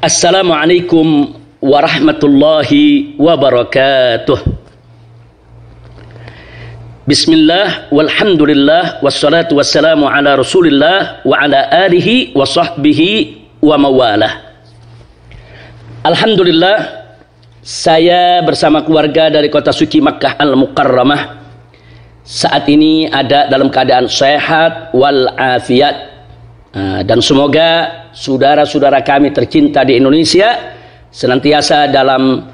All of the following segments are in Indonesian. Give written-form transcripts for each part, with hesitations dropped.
Assalamualaikum warahmatullahi wabarakatuh. Bismillah, walhamdulillah, wassalatu wassalamu ala rasulillah wa ala alihi wa sahbihi wa mawalah. Alhamdulillah, saya bersama keluarga dari kota suci Makkah Al-Mukarramah saat ini ada dalam keadaan sehat walafiat. Dan semoga saudara-saudara kami tercinta di Indonesia senantiasa dalam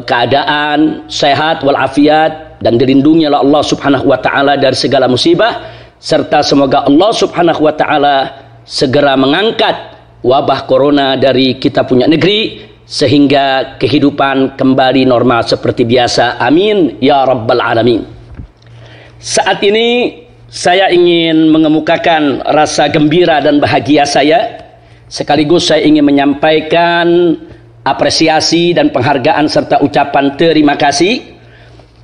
keadaan sehat walafiat dan dilindungi oleh Allah Subhanahu wa taala dari segala musibah, serta semoga Allah Subhanahu wa taala segera mengangkat wabah corona dari kita punya negeri sehingga kehidupan kembali normal seperti biasa. Amin ya rabbal alamin. Saat ini saya ingin mengemukakan rasa gembira dan bahagia saya. Sekaligus saya ingin menyampaikan apresiasi dan penghargaan serta ucapan terima kasih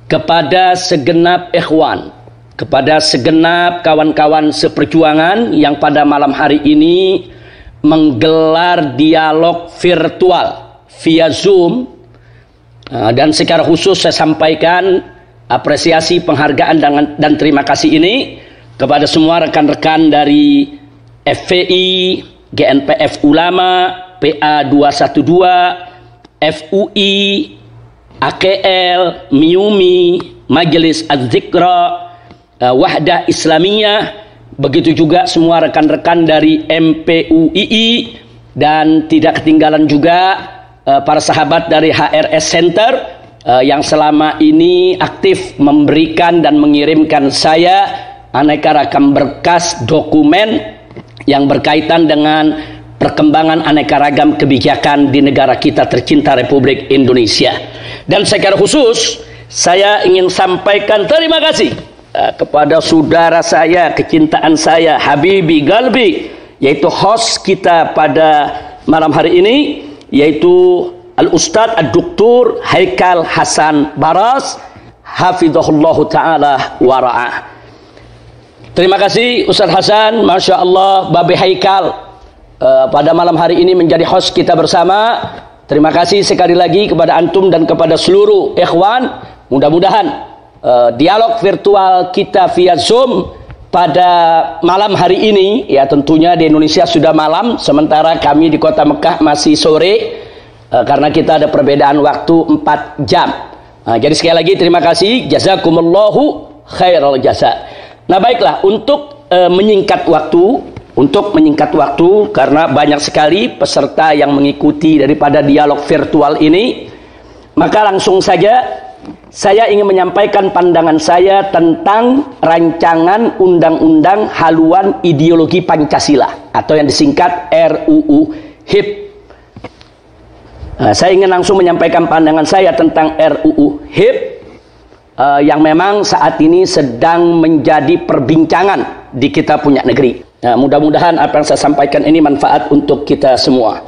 kepada segenap ikhwan, kepada segenap kawan-kawan seperjuangan yang pada malam hari ini menggelar dialog virtual via Zoom. Dan secara khusus saya sampaikan apresiasi, penghargaan dan terima kasih ini kepada semua rekan-rekan dari FPI, GNPF Ulama, PA 212, FUI, AKL, MIUMI, Majelis Az-Zikra, Wahdah Islamiyah, begitu juga semua rekan-rekan dari MPUII, dan tidak ketinggalan juga para sahabat dari HRS Center yang selama ini aktif memberikan dan mengirimkan saya aneka ragam berkas dokumen yang berkaitan dengan perkembangan aneka ragam kebijakan di negara kita tercinta Republik Indonesia. Dan secara khusus saya ingin sampaikan terima kasih kepada saudara saya, kecintaan saya, Habibi Galbi, yaitu host kita pada malam hari ini, yaitu Al-Ustadz Ad-Doktor Haikal Hasan Baras, hafizahullahu ta'ala wara'ah. Terima kasih Ustadz Hasan, Masya Allah, Babe Haikal pada malam hari ini menjadi host kita bersama. Terima kasih sekali lagi kepada antum dan kepada seluruh ikhwan. Mudah-mudahan dialog virtual kita via Zoom pada malam hari ini, ya tentunya di Indonesia sudah malam, sementara kami di kota Mekah masih sore, karena kita ada perbedaan waktu 4 jam. Jadi sekali lagi terima kasih, jazakumullahu khairal jasa. Nah baiklah, untuk menyingkat waktu, karena banyak sekali peserta yang mengikuti daripada dialog virtual ini, maka langsung saja saya ingin menyampaikan pandangan saya tentang rancangan undang-undang haluan ideologi Pancasila atau yang disingkat RUU HIP. Saya ingin langsung menyampaikan pandangan saya tentang RUU HIP yang memang saat ini sedang menjadi perbincangan di kita punya negeri. Nah, mudah-mudahan apa yang saya sampaikan ini manfaat untuk kita semua.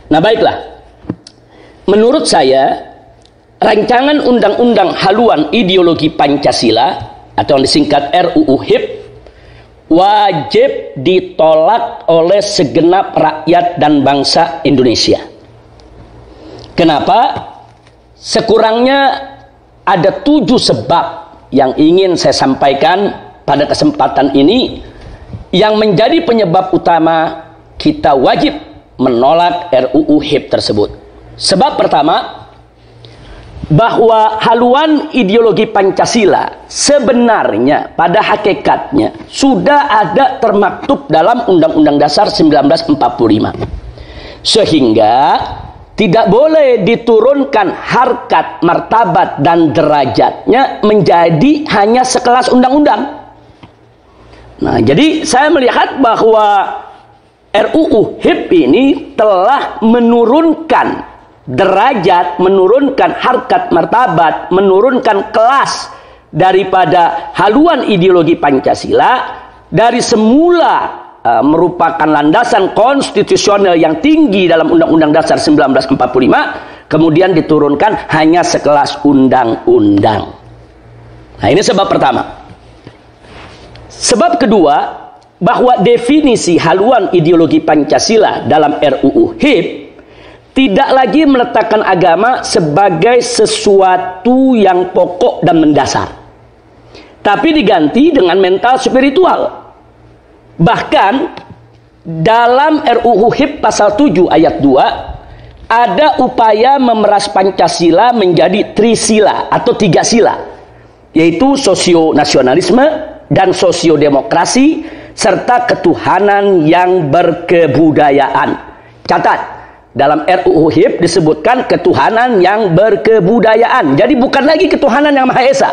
Nah baiklah, menurut saya rancangan undang-undang haluan ideologi Pancasila atau yang disingkat RUU HIP wajib ditolak oleh segenap rakyat dan bangsa Indonesia. Kenapa? Sekurangnya ada 7 sebab yang ingin saya sampaikan pada kesempatan ini yang menjadi penyebab utama kita wajib menolak RUU HIP tersebut. Sebab pertama, bahwa haluan ideologi Pancasila sebenarnya pada hakikatnya sudah ada termaktub dalam Undang-Undang Dasar 1945. Sehingga tidak boleh diturunkan harkat, martabat, dan derajatnya menjadi hanya sekelas undang-undang. Nah, jadi saya melihat bahwa RUU HIP ini telah menurunkan derajat, menurunkan harkat, martabat, menurunkan kelas daripada haluan ideologi Pancasila dari semula merupakan landasan konstitusional yang tinggi dalam Undang-Undang Dasar 1945, kemudian diturunkan hanya sekelas undang-undang. Nah, ini sebab pertama. Sebab kedua, bahwa definisi haluan ideologi Pancasila dalam RUU HIP tidak lagi meletakkan agama sebagai sesuatu yang pokok dan mendasar, tapi diganti dengan mental spiritual. Bahkan dalam RUU HIP pasal 7 ayat 2 ada upaya memeras Pancasila menjadi trisila atau 3 sila, yaitu sosio-nasionalisme dan sosio-demokrasi serta ketuhanan yang berkebudayaan. Catat, dalam RUU HIP disebutkan ketuhanan yang berkebudayaan. Jadi bukan lagi ketuhanan yang Maha Esa,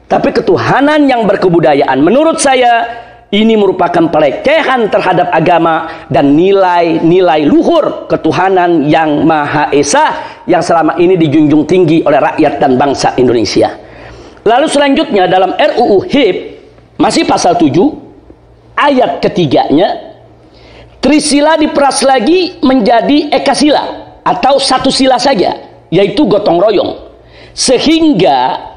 tapi ketuhanan yang berkebudayaan. Menurut saya ini merupakan pelecehan terhadap agama dan nilai-nilai luhur ketuhanan yang Maha Esa yang selama ini dijunjung tinggi oleh rakyat dan bangsa Indonesia. Lalu selanjutnya dalam RUU HIP masih pasal 7 ayat ketiganya, trisila diperas lagi menjadi ekasila atau satu sila saja, yaitu gotong royong, sehingga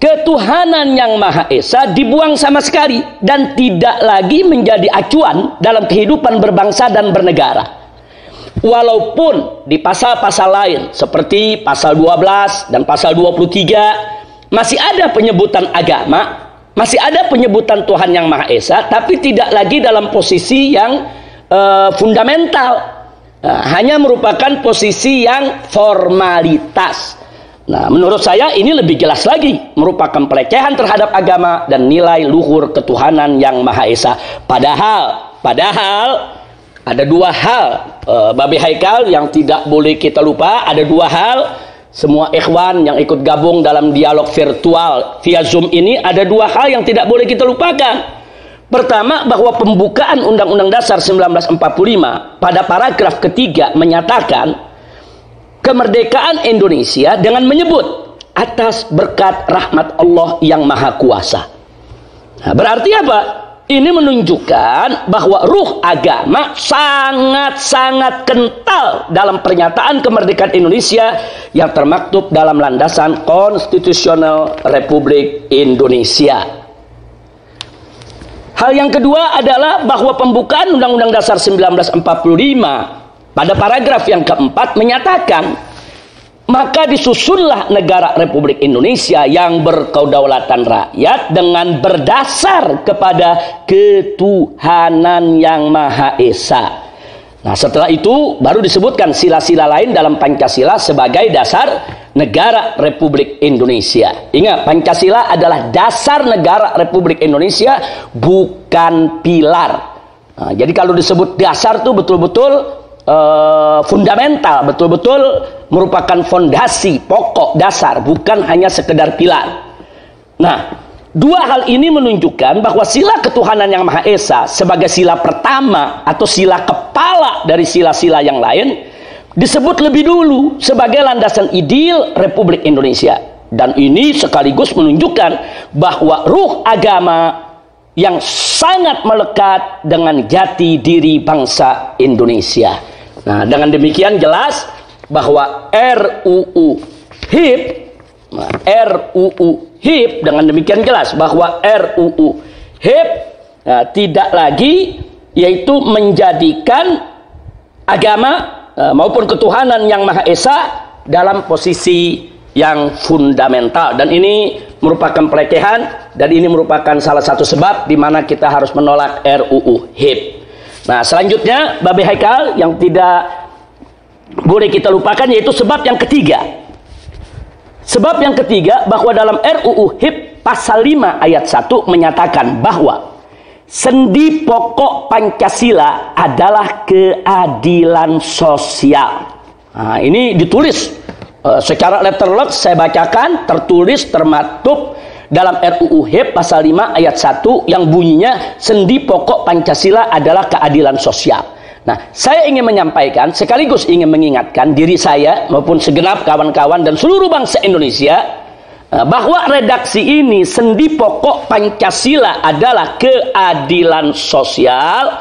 ketuhanan yang Maha Esa dibuang sama sekali dan tidak lagi menjadi acuan dalam kehidupan berbangsa dan bernegara. Walaupun di pasal-pasal lain seperti pasal 12 dan pasal 23 masih ada penyebutan agama, masih ada penyebutan Tuhan yang Maha Esa, tapi tidak lagi dalam posisi yang fundamental, hanya merupakan posisi yang formalitas. Nah, menurut saya ini lebih jelas lagi merupakan pelecehan terhadap agama dan nilai luhur ketuhanan yang Maha Esa. Padahal ada dua hal, Babe Haikal, yang tidak boleh kita lupa. Ada dua hal, semua ikhwan yang ikut gabung dalam dialog virtual via Zoom ini, ada dua hal yang tidak boleh kita lupakan. Pertama, bahwa pembukaan Undang-Undang Dasar 1945 pada paragraf ketiga menyatakan kemerdekaan Indonesia dengan menyebut atas berkat rahmat Allah yang Maha Kuasa. Nah, berarti apa? Ini menunjukkan bahwa ruh agama sangat-sangat kental dalam pernyataan kemerdekaan Indonesia yang termaktub dalam landasan konstitusional Republik Indonesia. Hal yang kedua adalah bahwa pembukaan Undang-Undang Dasar 1945 pada paragraf yang keempat menyatakan, maka disusunlah negara Republik Indonesia yang berkedaulatan rakyat dengan berdasar kepada ketuhanan yang Maha Esa. Nah, setelah itu baru disebutkan sila-sila lain dalam Pancasila sebagai dasar negara Republik Indonesia. Ingat, Pancasila adalah dasar negara Republik Indonesia, bukan pilar. Nah, jadi kalau disebut dasar itu betul-betul fundamental, betul-betul merupakan fondasi, pokok, dasar, bukan hanya sekedar pilar. Nah, dua hal ini menunjukkan bahwa sila ketuhanan yang Maha Esa sebagai sila pertama atau sila kepala dari sila-sila yang lain disebut lebih dulu sebagai landasan ideal Republik Indonesia. Dan ini sekaligus menunjukkan bahwa ruh agama yang sangat melekat dengan jati diri bangsa Indonesia. Nah, dengan demikian jelas bahwa RUU HIP dengan demikian jelas bahwa RUU HIP tidak lagi yaitu menjadikan agama maupun ketuhanan yang Maha Esa dalam posisi yang fundamental, dan ini merupakan pelecehan dan ini merupakan salah satu sebab di mana kita harus menolak RUU HIP. Nah, selanjutnya Babe Haikal yang tidak boleh kita lupakan yaitu sebab yang ketiga. Sebab yang ketiga bahwa dalam RUU HIP pasal 5 ayat 1 menyatakan bahwa sendi pokok Pancasila adalah keadilan sosial. Nah, ini ditulis secara letterlock, saya bacakan, tertulis termaktub dalam RUU HIP pasal 5 ayat 1 yang bunyinya sendi pokok Pancasila adalah keadilan sosial. Nah, saya ingin menyampaikan sekaligus ingin mengingatkan diri saya maupun segenap kawan-kawan dan seluruh bangsa Indonesia bahwa redaksi ini, sendi pokok Pancasila adalah keadilan sosial,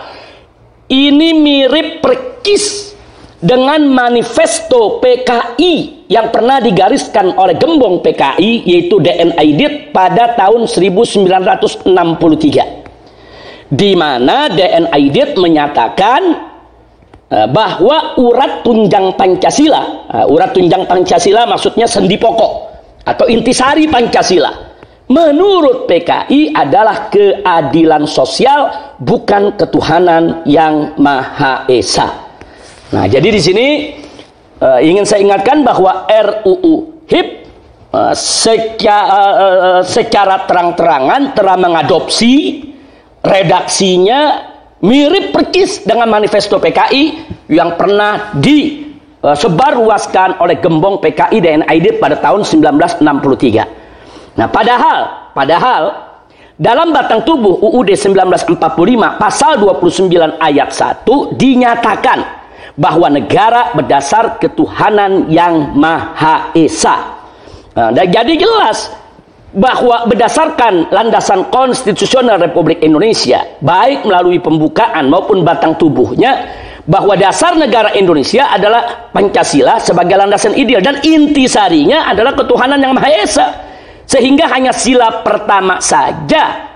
ini mirip persis dengan manifesto PKI yang pernah digariskan oleh gembong PKI yaitu DN Aidit pada tahun 1963, di mana DN Aidit menyatakan bahwa urat tunjang Pancasila, urat tunjang Pancasila maksudnya sendi pokok atau intisari Pancasila, menurut PKI adalah keadilan sosial, bukan ketuhanan yang Maha Esa. Nah, jadi di sini ingin saya ingatkan bahwa RUU HIP secara terang-terangan telah mengadopsi redaksinya mirip persis dengan manifesto PKI yang pernah disebarluaskan oleh gembong PKI dan NID pada tahun 1963. Nah, padahal dalam batang tubuh UUD 1945 pasal 29 ayat 1 dinyatakan bahwa negara berdasar ketuhanan yang Maha Esa. Nah, dan jadi jelas bahwa berdasarkan landasan konstitusional Republik Indonesia, baik melalui pembukaan maupun batang tubuhnya, bahwa dasar negara Indonesia adalah Pancasila sebagai landasan ideal dan intisarinya adalah ketuhanan yang Maha Esa. Sehingga hanya sila pertama saja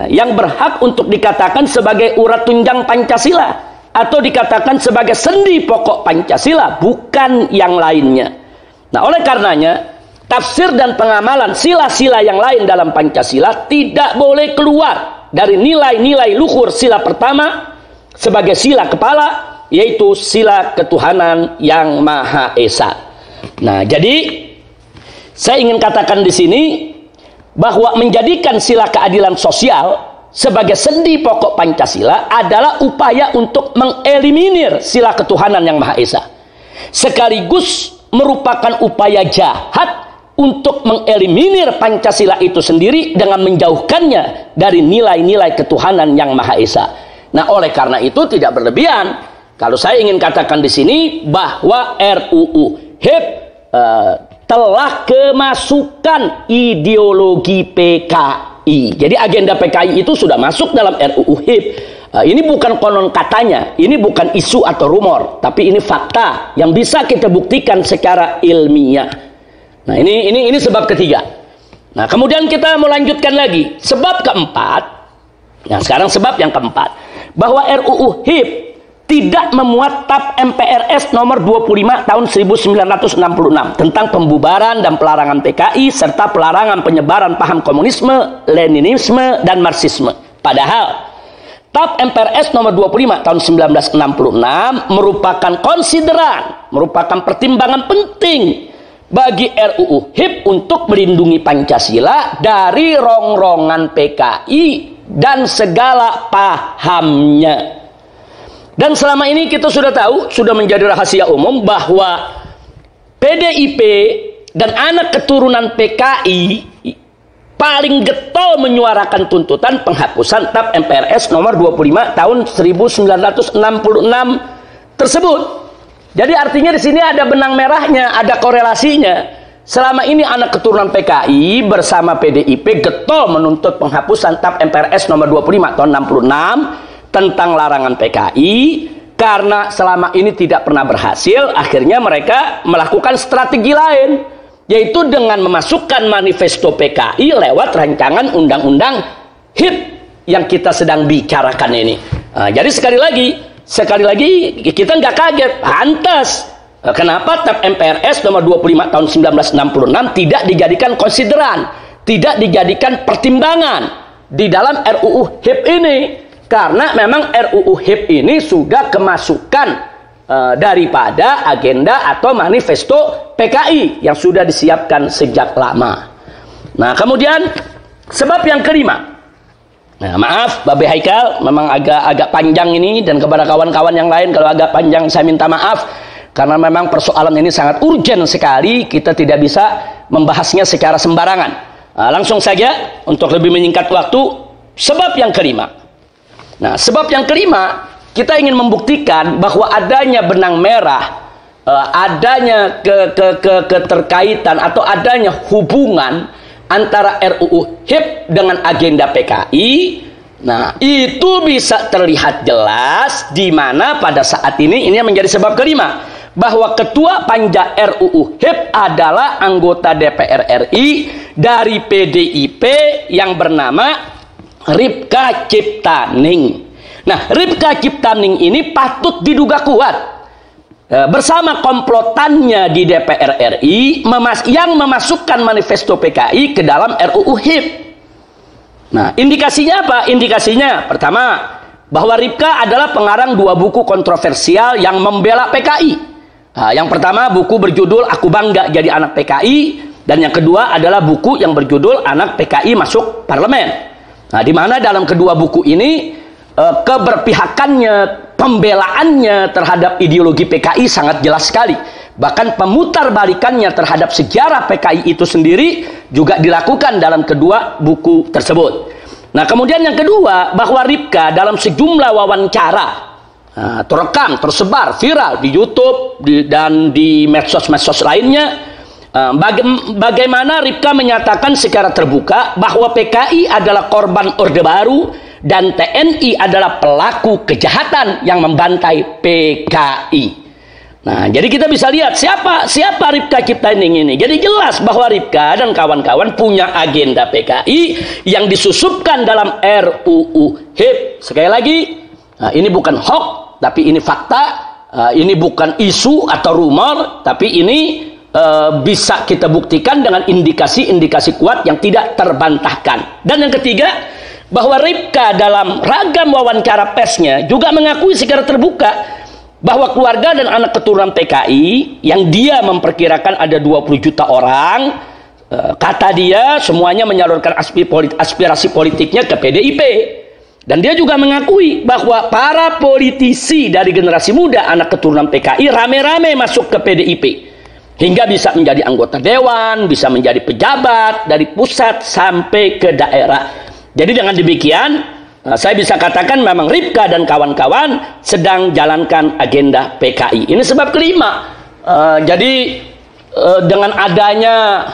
yang berhak untuk dikatakan sebagai urat tunjang Pancasila atau dikatakan sebagai sendi pokok Pancasila, bukan yang lainnya. Nah, oleh karenanya tafsir dan pengamalan sila-sila yang lain dalam Pancasila tidak boleh keluar dari nilai-nilai luhur sila pertama sebagai sila kepala, yaitu sila ketuhanan yang Maha Esa. Nah, jadi saya ingin katakan di sini bahwa menjadikan sila keadilan sosial sebagai sendi pokok Pancasila adalah upaya untuk mengeliminir sila ketuhanan yang Maha Esa, sekaligus merupakan upaya jahat untuk mengeliminir Pancasila itu sendiri dengan menjauhkannya dari nilai-nilai ketuhanan yang Maha Esa. Nah, oleh karena itu tidak berlebihan kalau saya ingin katakan di sini bahwa RUU HIP telah kemasukan ideologi PKI. Jadi agenda PKI itu sudah masuk dalam RUU HIP. Ini bukan konon katanya, ini bukan isu atau rumor, tapi ini fakta yang bisa kita buktikan secara ilmiah. Nah, ini sebab ketiga. Nah, kemudian kita melanjutkan lagi sebab keempat. Nah, sekarang sebab yang keempat, bahwa RUU HIP tidak memuat TAP MPRS nomor 25 tahun 1966 tentang pembubaran dan pelarangan PKI serta pelarangan penyebaran paham komunisme, Leninisme, dan Marxisme. Padahal TAP MPRS nomor 25 tahun 1966 merupakan konsideran, merupakan pertimbangan penting bagi RUU HIP untuk melindungi Pancasila dari rongrongan PKI dan segala pahamnya. Dan selama ini kita sudah tahu, sudah menjadi rahasia umum bahwa PDIP dan anak keturunan PKI paling getol menyuarakan tuntutan penghapusan TAP MPRS nomor 25 tahun 1966 tersebut. Jadi artinya di sini ada benang merahnya, ada korelasinya. Selama ini anak keturunan PKI bersama PDIP getol menuntut penghapusan TAP MPRS nomor 25 tahun 66 tentang larangan PKI, karena selama ini tidak pernah berhasil. Akhirnya mereka melakukan strategi lain, yaitu dengan memasukkan manifesto PKI lewat rancangan undang-undang HIP yang kita sedang bicarakan ini. Jadi sekali lagi kita nggak kaget, pantas kenapa TAP MPRS nomor 25 tahun 1966 tidak dijadikan konsideran, tidak dijadikan pertimbangan di dalam RUU HIP ini. Karena memang RUU HIP ini sudah kemasukan daripada agenda atau manifesto PKI yang sudah disiapkan sejak lama. Nah, kemudian sebab yang kelima. Nah, maaf Babe Haikal, memang agak panjang ini, dan kepada kawan-kawan yang lain kalau agak panjang saya minta maaf, karena memang persoalan ini sangat urgent sekali, kita tidak bisa membahasnya secara sembarangan. Nah, langsung saja untuk lebih menyingkat waktu, sebab yang kelima. Nah, sebab yang kelima, kita ingin membuktikan bahwa adanya benang merah, adanya keterkaitan atau adanya hubungan antara RUU HIP dengan agenda PKI. Nah, itu bisa terlihat jelas di mana pada saat ini yang menjadi sebab kelima, bahwa ketua panja RUU HIP adalah anggota DPR RI dari PDIP yang bernama Ripka Ciptaning. Nah, Ripka Ciptaning ini patut diduga kuat bersama komplotannya di DPR RI yang memasukkan manifesto PKI ke dalam RUU HIP. Nah, indikasinya apa? Indikasinya pertama, bahwa Ripka adalah pengarang 2 buku kontroversial yang membela PKI. Nah, yang pertama buku berjudul Aku Bangga Jadi Anak PKI, dan yang kedua adalah buku yang berjudul Anak PKI Masuk Parlemen. Nah, di mana dalam kedua buku ini keberpihakannya, pembelaannya terhadap ideologi PKI sangat jelas sekali. Bahkan pemutarbalikannya terhadap sejarah PKI itu sendiri juga dilakukan dalam kedua buku tersebut. Nah, kemudian yang kedua, bahwa Ripka dalam sejumlah wawancara terekam, tersebar, viral di YouTube dan di medsos-medsos lainnya, bagaimana Ripka menyatakan secara terbuka bahwa PKI adalah korban Orde Baru dan TNI adalah pelaku kejahatan yang membantai PKI. Nah, jadi kita bisa lihat siapa Ripka Ciptaning ini. Jadi jelas bahwa Ripka dan kawan-kawan punya agenda PKI yang disusupkan dalam RUU HIP. Sekali lagi, ini bukan hoax, tapi ini fakta. Ini bukan isu atau rumor, tapi ini bisa kita buktikan dengan indikasi-indikasi kuat yang tidak terbantahkan. Dan yang ketiga, bahwa Ripka dalam ragam wawancara persnya juga mengakui secara terbuka bahwa keluarga dan anak keturunan PKI yang dia memperkirakan ada 20 juta orang, kata dia semuanya menyalurkan aspirasi politiknya ke PDIP. Dan dia juga mengakui bahwa para politisi dari generasi muda anak keturunan PKI rame-rame masuk ke PDIP, hingga bisa menjadi anggota dewan, bisa menjadi pejabat dari pusat sampai ke daerah. Jadi dengan demikian, saya bisa katakan memang Ripka dan kawan-kawan sedang jalankan agenda PKI. Ini sebab kelima. Jadi dengan adanya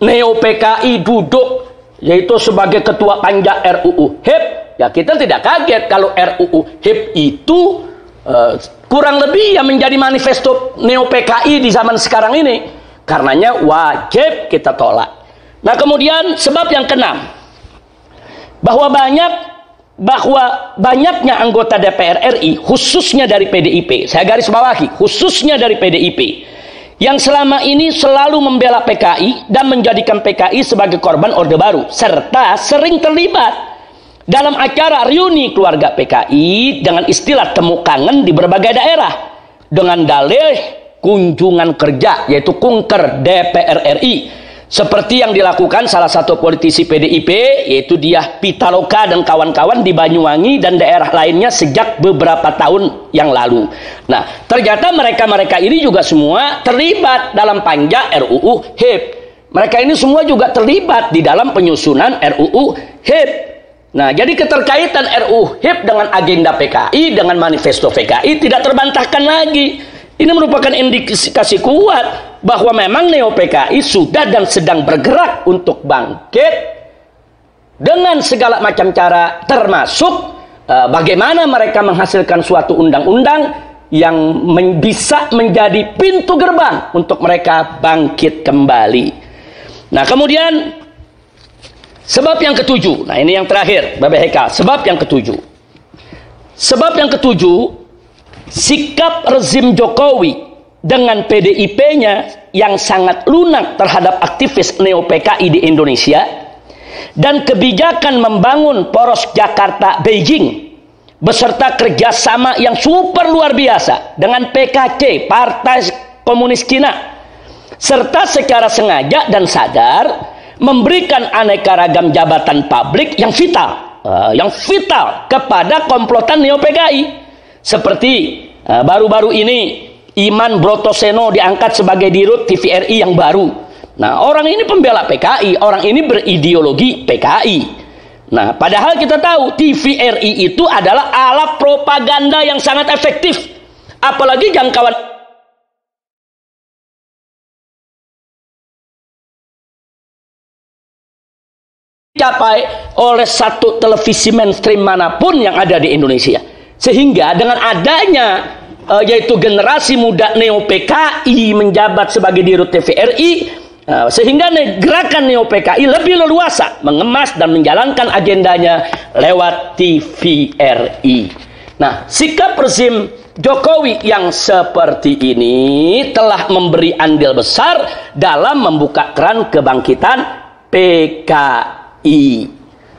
Neo PKI duduk yaitu sebagai ketua panja RUU HIP, ya kita tidak kaget kalau RUU HIP itu kurang lebih yang menjadi manifesto Neo PKI di zaman sekarang ini. Karenanya wajib kita tolak. Nah, kemudian sebab yang keenam, bahwa banyaknya anggota DPR RI, khususnya dari PDIP, saya garis bawahi, khususnya dari PDIP, yang selama ini selalu membela PKI dan menjadikan PKI sebagai korban Orde Baru, serta sering terlibat dalam acara reuni keluarga PKI dengan istilah temu kangen di berbagai daerah, dengan dalih kunjungan kerja, yaitu kunker DPR RI, seperti yang dilakukan salah satu politisi PDIP, yaitu Diah Pitaloka dan kawan-kawan di Banyuwangi dan daerah lainnya sejak beberapa tahun yang lalu. Nah, ternyata mereka-mereka ini juga semua terlibat dalam panja RUU HIP. Mereka ini semua juga terlibat di dalam penyusunan RUU HIP. Nah, jadi keterkaitan RUU HIP dengan agenda PKI, dengan manifesto PKI tidak terbantahkan lagi. Ini merupakan indikasi kuat bahwa memang Neo PKI sudah dan sedang bergerak untuk bangkit dengan segala macam cara, termasuk bagaimana mereka menghasilkan suatu undang-undang yang bisa menjadi pintu gerbang untuk mereka bangkit kembali. Nah, kemudian sebab yang ketujuh, nah ini yang terakhir, Bapak Heka, sebab yang ketujuh. Sebab yang ketujuh, sikap rezim Jokowi dengan PDIP-nya yang sangat lunak terhadap aktivis Neo PKI di Indonesia, dan kebijakan membangun poros Jakarta-Beijing beserta kerjasama yang super luar biasa dengan PKC, Partai Komunis Cina, serta secara sengaja dan sadar memberikan aneka ragam jabatan publik yang vital kepada komplotan Neo PKI. Seperti baru-baru ini Iman Brotoseno diangkat sebagai dirut TVRI yang baru. Nah, orang ini pembela PKI, orang ini berideologi PKI. Nah, padahal kita tahu TVRI itu adalah alat propaganda yang sangat efektif. Apalagi jangkauan dicapai oleh satu televisi mainstream manapun yang ada di Indonesia. Sehingga dengan adanya yaitu generasi muda Neo PKI menjabat sebagai dirut TVRI, Sehingga gerakan Neo PKI lebih leluasa mengemas dan menjalankan agendanya lewat TVRI. Nah, sikap rezim Jokowi yang seperti ini telah memberi andil besar dalam membuka keran kebangkitan PKI.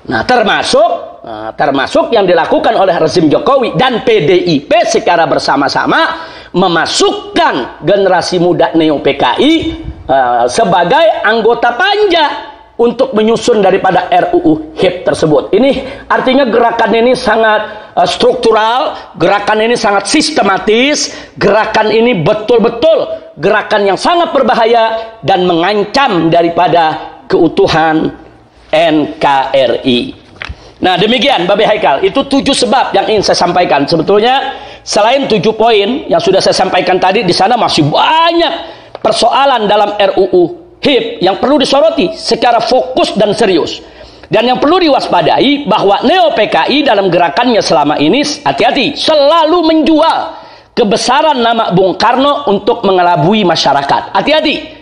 Nah, termasuk yang dilakukan oleh rezim Jokowi dan PDIP secara bersama-sama memasukkan generasi muda Neo PKI sebagai anggota panja untuk menyusun daripada RUU HIP tersebut. Ini artinya gerakan ini sangat struktural, gerakan ini sangat sistematis, gerakan ini betul-betul gerakan yang sangat berbahaya dan mengancam daripada keutuhan NKRI. Nah, demikian Babe Haikal, itu 7 sebab yang ingin saya sampaikan. Sebetulnya selain 7 poin yang sudah saya sampaikan tadi, di sana masih banyak persoalan dalam RUU HIP yang perlu disoroti secara fokus dan serius. Dan yang perlu diwaspadai bahwa Neo PKI dalam gerakannya selama ini, hati-hati, selalu menjual kebesaran nama Bung Karno untuk mengelabui masyarakat. Hati-hati.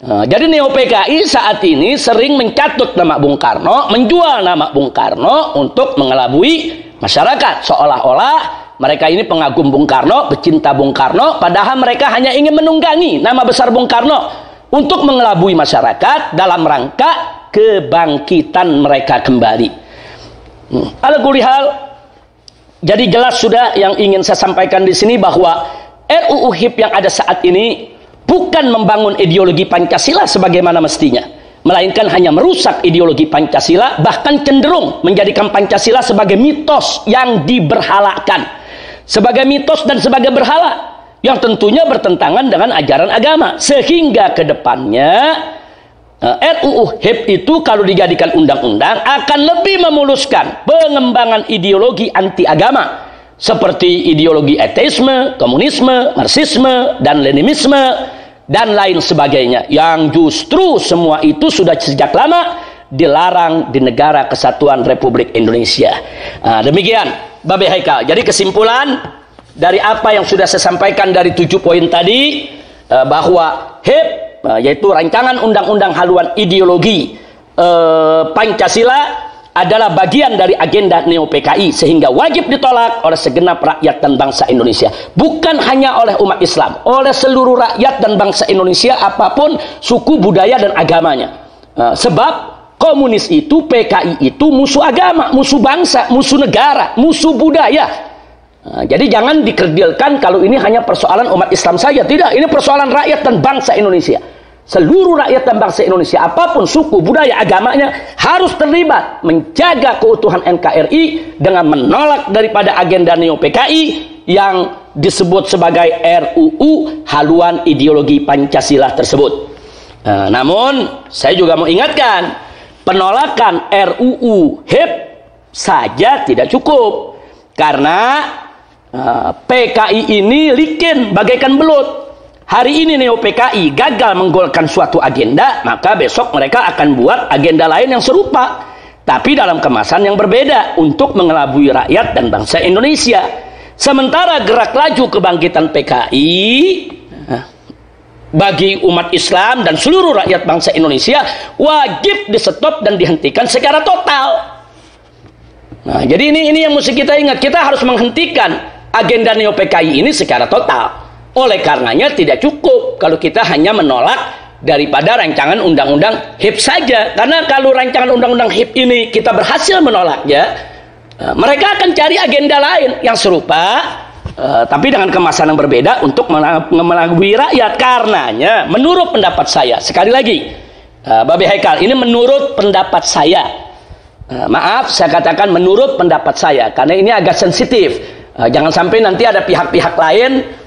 Jadi Neo PKI saat ini sering mencatut nama Bung Karno, menjual nama Bung Karno untuk mengelabui masyarakat. Seolah-olah mereka ini pengagum Bung Karno, pecinta Bung Karno, padahal mereka hanya ingin menunggangi nama besar Bung Karno untuk mengelabui masyarakat dalam rangka kebangkitan mereka kembali. Ala kulli hal, jadi jelas sudah yang ingin saya sampaikan di sini bahwa RUU HIP yang ada saat ini bukan membangun ideologi Pancasila sebagaimana mestinya, melainkan hanya merusak ideologi Pancasila, bahkan cenderung menjadikan Pancasila sebagai mitos yang diberhalakan, sebagai mitos dan sebagai berhala yang tentunya bertentangan dengan ajaran agama. Sehingga ke depannya RUU HIP itu kalau dijadikan undang-undang akan lebih memuluskan pengembangan ideologi anti agama seperti ideologi ateisme, komunisme, marxisme, dan leninisme dan lain sebagainya, yang justru semua itu sudah sejak lama dilarang di negara Kesatuan Republik Indonesia. Demikian Babe Haikal. Jadi kesimpulan dari apa yang sudah saya sampaikan dari 7 poin tadi, bahwa HIP yaitu rancangan undang-undang haluan ideologi Pancasila adalah bagian dari agenda Neo PKI, sehingga wajib ditolak oleh segenap rakyat dan bangsa Indonesia. Bukan hanya oleh umat Islam, oleh seluruh rakyat dan bangsa Indonesia, apapun suku, budaya, dan agamanya. Sebab komunis itu, PKI itu musuh agama, musuh bangsa, musuh negara, musuh budaya. Jadi jangan dikerdilkan kalau ini hanya persoalan umat Islam saja. Tidak, ini persoalan rakyat dan bangsa Indonesia. Seluruh rakyat dan bangsa Indonesia, apapun suku, budaya, agamanya, harus terlibat menjaga keutuhan NKRI dengan menolak daripada agenda Neo PKI yang disebut sebagai RUU haluan ideologi Pancasila tersebut. Namun saya juga mau ingatkan, penolakan RUU HIP saja tidak cukup, karena PKI ini licin bagaikan belut. Hari ini Neo PKI gagal menggolkan suatu agenda, maka besok mereka akan buat agenda lain yang serupa, tapi dalam kemasan yang berbeda untuk mengelabui rakyat dan bangsa Indonesia. Sementara gerak laju kebangkitan PKI bagi umat Islam dan seluruh rakyat bangsa Indonesia wajib di-stop dan dihentikan secara total. Nah, jadi ini yang mesti kita ingat, kita harus menghentikan agenda Neo PKI ini secara total. Oleh karenanya tidak cukup kalau kita hanya menolak daripada rancangan undang-undang HIP saja. Karena kalau rancangan undang-undang HIP ini kita berhasil menolaknya, mereka akan cari agenda lain yang serupa, tapi dengan kemasan yang berbeda untuk mengelabui rakyat. Karenanya menurut pendapat saya, sekali lagi Babe Haikal, ini menurut pendapat saya, maaf saya katakan menurut pendapat saya, karena ini agak sensitif. Jangan sampai nanti ada pihak-pihak lain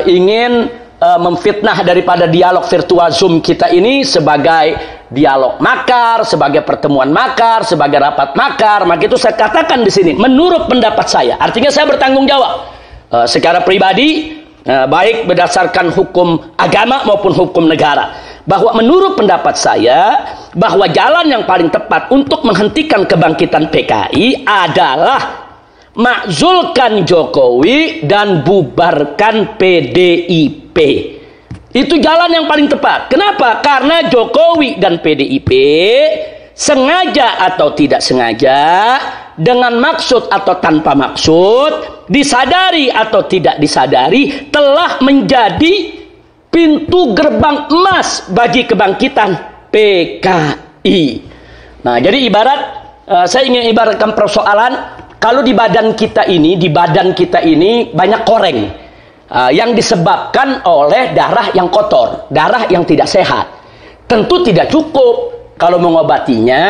ingin memfitnah daripada dialog virtual Zoom kita ini sebagai dialog makar, sebagai pertemuan makar, sebagai rapat makar. Maka itu saya katakan di sini menurut pendapat saya, artinya saya bertanggung jawab secara pribadi, baik berdasarkan hukum agama maupun hukum negara, bahwa menurut pendapat saya bahwa jalan yang paling tepat untuk menghentikan kebangkitan PKI adalah makzulkan Jokowi dan bubarkan PDIP. Itu jalan yang paling tepat. Kenapa? Karena Jokowi dan PDIP sengaja atau tidak sengaja, dengan maksud atau tanpa maksud, disadari atau tidak disadari, telah menjadi pintu gerbang emas bagi kebangkitan PKI. Nah, jadi saya ingin ibaratkan persoalan, kalau di badan kita ini banyak koreng yang disebabkan oleh darah yang kotor, darah yang tidak sehat. Tentu tidak cukup kalau mengobatinya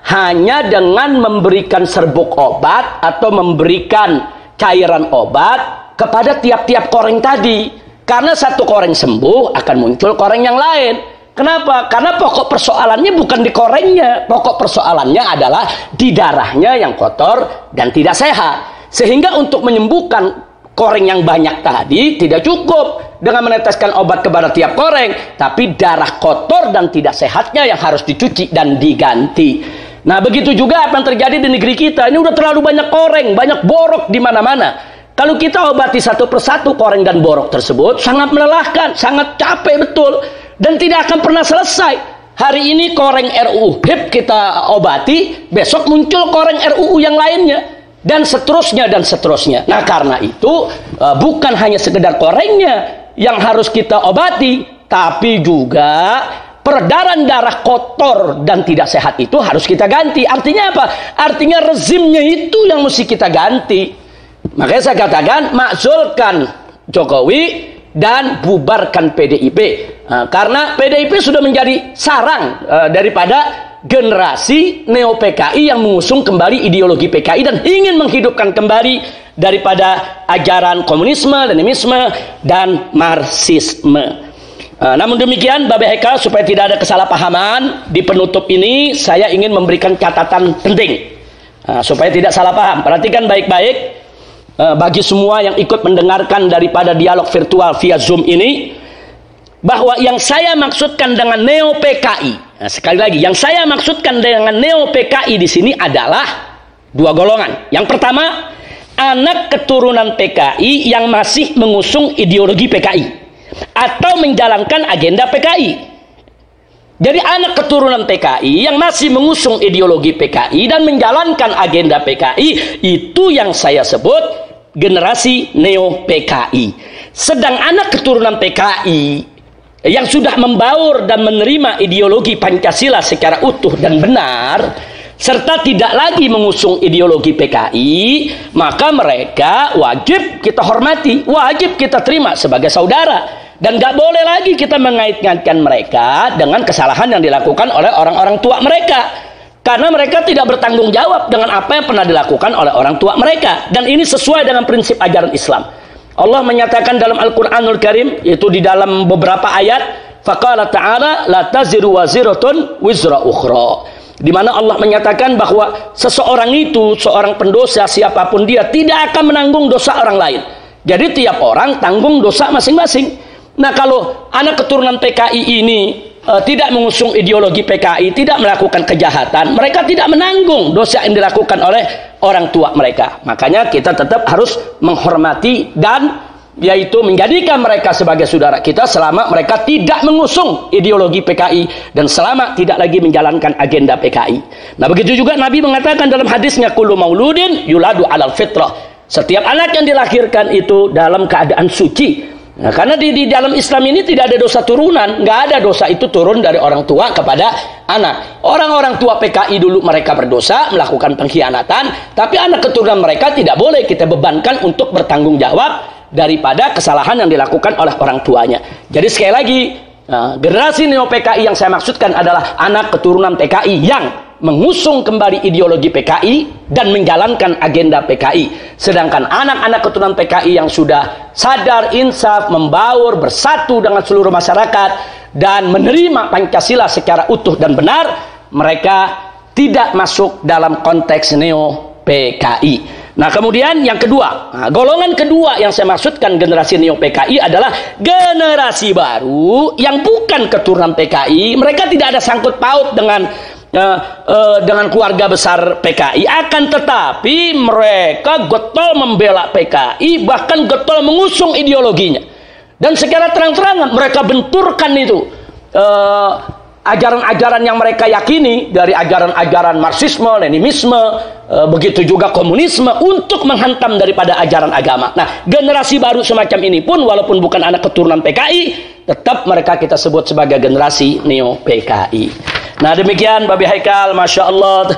hanya dengan memberikan serbuk obat atau memberikan cairan obat kepada tiap-tiap koreng tadi. Karena satu koreng sembuh akan muncul koreng yang lain. Kenapa? Karena pokok persoalannya bukan di korengnya. Pokok persoalannya adalah di darahnya yang kotor dan tidak sehat. Sehingga untuk menyembuhkan koreng yang banyak tadi tidak cukup dengan meneteskan obat kepada tiap koreng, tapi darah kotor dan tidak sehatnya yang harus dicuci dan diganti. Nah, begitu juga apa yang terjadi di negeri kita. Ini udah terlalu banyak koreng, banyak borok di mana-mana. Kalau kita obati satu persatu koreng dan borok tersebut, sangat melelahkan, sangat capek betul, dan tidak akan pernah selesai. Hari ini koreng RUU HIP kita obati, besok muncul koreng RUU yang lainnya, dan seterusnya dan seterusnya. Nah, karena itu bukan hanya sekedar korengnya yang harus kita obati, tapi juga peredaran darah kotor dan tidak sehat itu harus kita ganti. Artinya apa? Artinya rezimnya itu yang mesti kita ganti. Makanya saya katakan, makzulkan Jokowi dan bubarkan PDIP. Karena PDIP sudah menjadi sarang daripada generasi neo-PKI yang mengusung kembali ideologi PKI dan ingin menghidupkan kembali daripada ajaran komunisme, leninisme, dan marxisme. Namun demikian, Bapak Heka, supaya tidak ada kesalahpahaman, di penutup ini saya ingin memberikan catatan penting. Supaya tidak salah paham, perhatikan baik-baik. Bagi semua yang ikut mendengarkan daripada dialog virtual via Zoom ini, bahwa yang saya maksudkan dengan neo-PKI, sekali lagi, yang saya maksudkan dengan neo-PKI di sini adalah dua golongan. Yang pertama, anak keturunan PKI yang masih mengusung ideologi PKI atau menjalankan agenda PKI. Jadi anak keturunan PKI yang masih mengusung ideologi PKI dan menjalankan agenda PKI, itu yang saya sebut generasi neo-PKI. Sedang anak keturunan PKI yang sudah membaur dan menerima ideologi Pancasila secara utuh dan benar, serta tidak lagi mengusung ideologi PKI, maka mereka wajib kita hormati, wajib kita terima sebagai saudara. Dan gak boleh lagi kita mengait-ngaitkan mereka dengan kesalahan yang dilakukan oleh orang-orang tua mereka. Karena mereka tidak bertanggung jawab dengan apa yang pernah dilakukan oleh orang tua mereka. Dan ini sesuai dengan prinsip ajaran Islam. Allah menyatakan dalam Al-Quranul Karim, yaitu di dalam beberapa ayat, faqala ta'ala la taziru waziratun wizra ukhra. Di mana Allah menyatakan bahwa seseorang itu, seorang pendosa siapapun dia, tidak akan menanggung dosa orang lain. Jadi tiap orang tanggung dosa masing-masing. Nah, kalau anak keturunan PKI ini tidak mengusung ideologi PKI, tidak melakukan kejahatan, mereka tidak menanggung dosa yang dilakukan oleh orang tua mereka. Makanya kita tetap harus menghormati dan yaitu menjadikan mereka sebagai saudara kita selama mereka tidak mengusung ideologi PKI dan selama tidak lagi menjalankan agenda PKI. Nah, begitu juga Nabi mengatakan dalam hadisnya, kullu mauludin yuladu alal fitrah. Setiap anak yang dilahirkan itu dalam keadaan suci. Nah, karena di dalam Islam ini tidak ada dosa turunan, nggak ada dosa itu turun dari orang tua kepada anak. Orang-orang tua PKI dulu mereka berdosa, melakukan pengkhianatan, tapi anak keturunan mereka tidak boleh kita bebankan untuk bertanggung jawab daripada kesalahan yang dilakukan oleh orang tuanya. Jadi sekali lagi, generasi neo PKI yang saya maksudkan adalah anak keturunan PKI yang mengusung kembali ideologi PKI dan menjalankan agenda PKI. Sedangkan anak-anak keturunan PKI yang sudah sadar, insaf, membaur, bersatu dengan seluruh masyarakat dan menerima Pancasila secara utuh dan benar, mereka tidak masuk dalam konteks neo PKI. Nah, kemudian yang kedua, golongan kedua yang saya maksudkan generasi neo PKI adalah generasi baru yang bukan keturunan PKI. Mereka tidak ada sangkut paut dengan keluarga besar PKI, akan tetapi mereka getol membela PKI, bahkan getol mengusung ideologinya. Dan secara terang-terangan mereka benturkan itu ajaran-ajaran yang mereka yakini dari ajaran-ajaran Marxisme, Leninisme, begitu juga komunisme untuk menghantam daripada ajaran agama. Nah, generasi baru semacam ini pun walaupun bukan anak keturunan PKI, tetap mereka kita sebut sebagai generasi Neo PKI. Nah, demikian Babi Haikal, Masya Allah.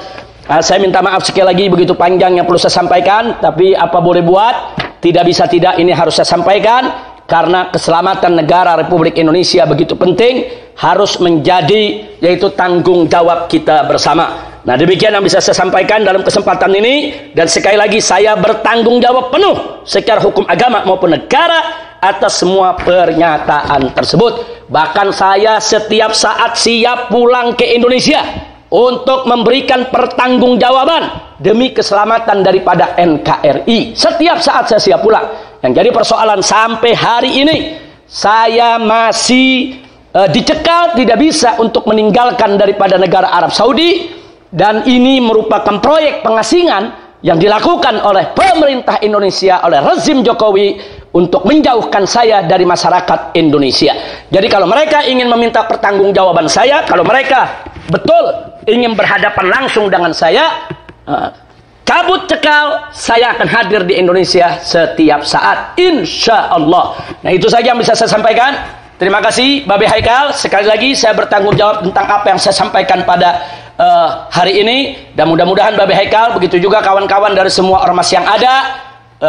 Saya minta maaf sekali lagi begitu panjang yang perlu saya sampaikan, tapi apa boleh buat, tidak bisa tidak ini harus saya sampaikan. Karena keselamatan negara Republik Indonesia begitu penting, harus menjadi yaitu tanggung jawab kita bersama. Nah, demikian yang bisa saya sampaikan dalam kesempatan ini. Dan sekali lagi saya bertanggung jawab penuh secara hukum agama maupun negara atas semua pernyataan tersebut. Bahkan saya setiap saat siap pulang ke Indonesia untuk memberikan pertanggungjawaban demi keselamatan daripada NKRI. Setiap saat saya siap pulang. Yang jadi persoalan sampai hari ini saya masih dicekal, tidak bisa untuk meninggalkan daripada negara Arab Saudi, dan ini merupakan proyek pengasingan yang dilakukan oleh pemerintah Indonesia, oleh rezim Jokowi untuk menjauhkan saya dari masyarakat Indonesia. Jadi kalau mereka ingin meminta pertanggungjawaban saya, kalau mereka betul ingin berhadapan langsung dengan saya, cabut cekal, saya akan hadir di Indonesia setiap saat, insya Allah. Nah, itu saja yang bisa saya sampaikan. Terima kasih Babi Haikal. Sekali lagi saya bertanggung jawab tentang apa yang saya sampaikan pada hari ini. Dan mudah-mudahan Babi Haikal, begitu juga kawan-kawan dari semua ormas yang ada,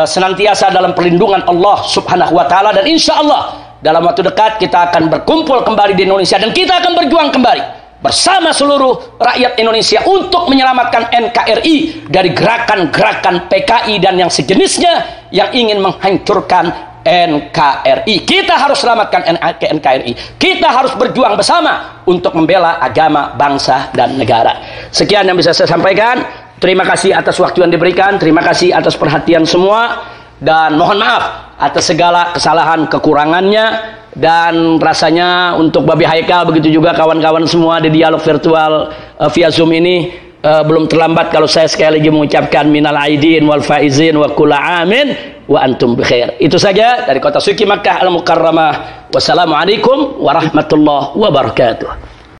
senantiasa dalam perlindungan Allah Subhanahu wa Ta'ala. Dan insya Allah dalam waktu dekat kita akan berkumpul kembali di Indonesia, dan kita akan berjuang kembali bersama seluruh rakyat Indonesia untuk menyelamatkan NKRI dari gerakan-gerakan PKI dan yang sejenisnya yang ingin menghancurkan NKRI. Kita harus selamatkan NKRI. Kita harus berjuang bersama untuk membela agama, bangsa, dan negara. Sekian yang bisa saya sampaikan. Terima kasih atas waktu yang diberikan. Terima kasih atas perhatian semua. Dan mohon maaf atas segala kesalahan kekurangannya. Dan rasanya untuk Babi Haikal, begitu juga kawan-kawan semua di dialog virtual via Zoom ini, belum terlambat kalau saya sekali lagi mengucapkan minal aidin wal faizin wa kulla amin wa antum bikhair. Itu saja dari kota suci Makkah Al-Mukarramah. Wassalamualaikum warahmatullahi wabarakatuh.